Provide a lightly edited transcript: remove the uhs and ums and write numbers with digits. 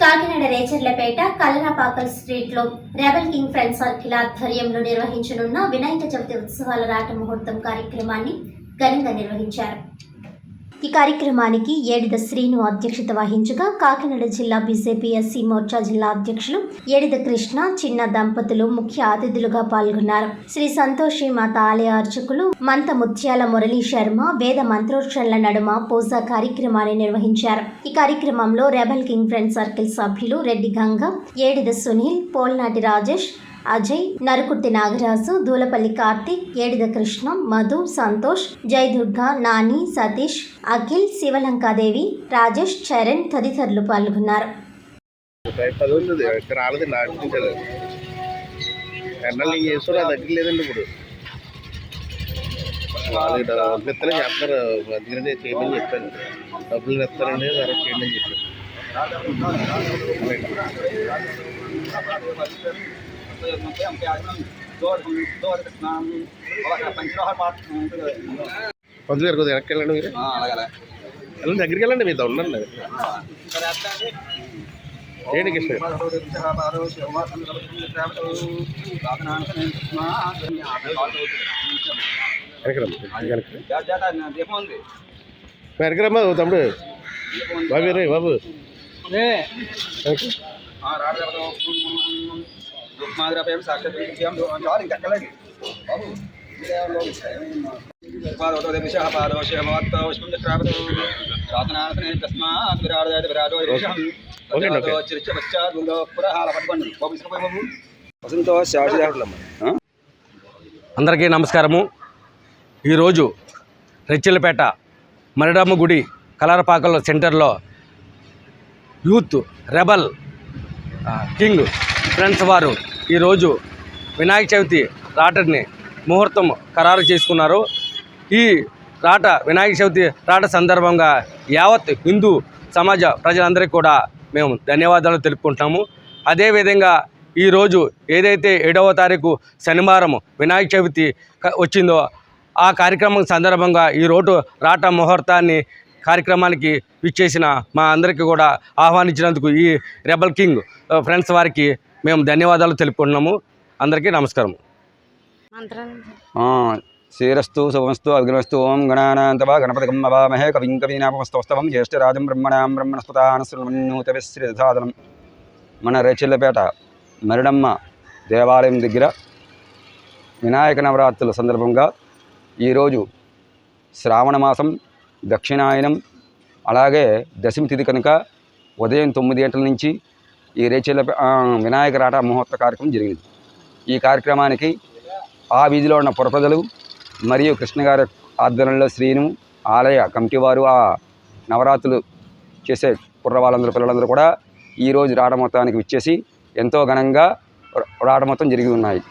Kakinada Recharlapeta కల్లరపాకల్ street లో rebel king friends circle ఆధ్వర్యంలో నిర్వహించనున్న వినాయక చవితి ఉత్సవాల రాట ముహూర్తం కార్యక్రమాన్ని ఘనంగా నిర్వహించారు. ఈ కార్యక్రమానికి ఏడిద శ్రీను అధ్యక్షత వహించగా కాకినాడ జిల్లా బీజేపీ ఎస్సీ మోర్చా జిల్లా అధ్యక్షులు ఏడిద కృష్ణ చిన్న దంపతులు ముఖ్య అతిథులుగా పాల్గొన్నారు. శ్రీ సంతోషి మాత ఆలయ అర్చకులు మంత ముత్యాల మురళీ శర్మ వేద మంత్రోచ్చరణల నడుమ పూజా కార్యక్రమాన్ని నిర్వహించారు. ఈ కార్యక్రమంలో రెబల్ కింగ్ ఫ్రెండ్స్ సర్కిల్ సభ్యులు రెడ్డి గంగ, ఏడిద సునీల్, పోల్నాటి రాజేష్, అజయ్, నరుకుర్తి నాగరాజు, దూలపల్లి కార్తీక్, ఏడిద కృష్ణ, మధు, సంతోష్, జయదుర్గా, నాని, సతీష్, అఖిల్, శివలంకాదేవి, రాజేష్, చరణ్ తదితరులు పాల్గొన్నారు. పంతులు గారు కొద్దిగా వెనక్కి వెళ్ళండి. మీరు వెళ్ళండి, దగ్గరికి వెళ్ళండి, మీతో ఉండండి. ఏంటి కృష్ణ వెనకరమ్మా తమ్ముడు బాబు రే బాబు అందరికీ నమస్కారము. ఈరోజు రెచ్చిలపేట మరిడమ్మ గుడి కలరపాకల సెంటర్లో యూత్ రెబల్ కింగ్ ఫ్రెండ్స్ వారు ఈరోజు వినాయక చవితి రాటని ముహూర్తం ఖరారు చేసుకున్నారు. ఈ రాట వినాయక చవితి రాట సందర్భంగా యావత్ హిందూ సమాజ ప్రజలందరికీ కూడా మేము ధన్యవాదాలు తెలుపుకుంటున్నాము. అదేవిధంగా ఈరోజు ఏదైతే 7వ తారీఖు శనివారం వినాయక చవితి వచ్చిందో ఆ కార్యక్రమం సందర్భంగా ఈరోజు రాట ముహూర్తాన్ని కార్యక్రమానికి విచ్చేసిన మా అందరికీ కూడా ఆహ్వానించినందుకు ఈ రెబల్ కింగ్ ఫ్రెండ్స్ వారికి మేము ధన్యవాదాలు తెలుపుకుంటున్నాము. అందరికీ నమస్కారం. శ్రీరస్తు శుభమస్తు అగ్రమస్తు. ఓం గణానాంతవా గణపతికం అవామహే కవిం కవీనామస్తవస్తవం జ్యేష్ఠరాజం బ్రహ్మణాం బ్రహ్మణస్పతానశ్రుణ్ణోతవిశ్రీసాదనం. మన రేచర్లపేట మరిడమ్మ దేవాలయం దగ్గర వినాయక నవరాత్రుల సందర్భంగా ఈరోజు శ్రావణ మాసం దక్షిణాయనం అలాగే దశమి తిథి కనుక ఉదయం 9 గంటల నుంచి ఈ రేచర్లపేట వినాయక రాట ముహూర్త కార్యక్రమం జరిగింది. ఈ కార్యక్రమానికి ఆ వీధిలో ఉన్న పురప్రజలు మరియు కృష్ణ గారి ఆధ్వర్యంలో శ్రీను ఆలయ కమిటీ వారు ఆ నవరాత్రులు చేసే కుర్ర వాళ్ళందరూ పిల్లలందరూ కూడా ఈరోజు రాట మొత్తానికి విచ్చేసి ఎంతో ఘనంగా రాట మొత్తం జరిగి ఉన్నాయి.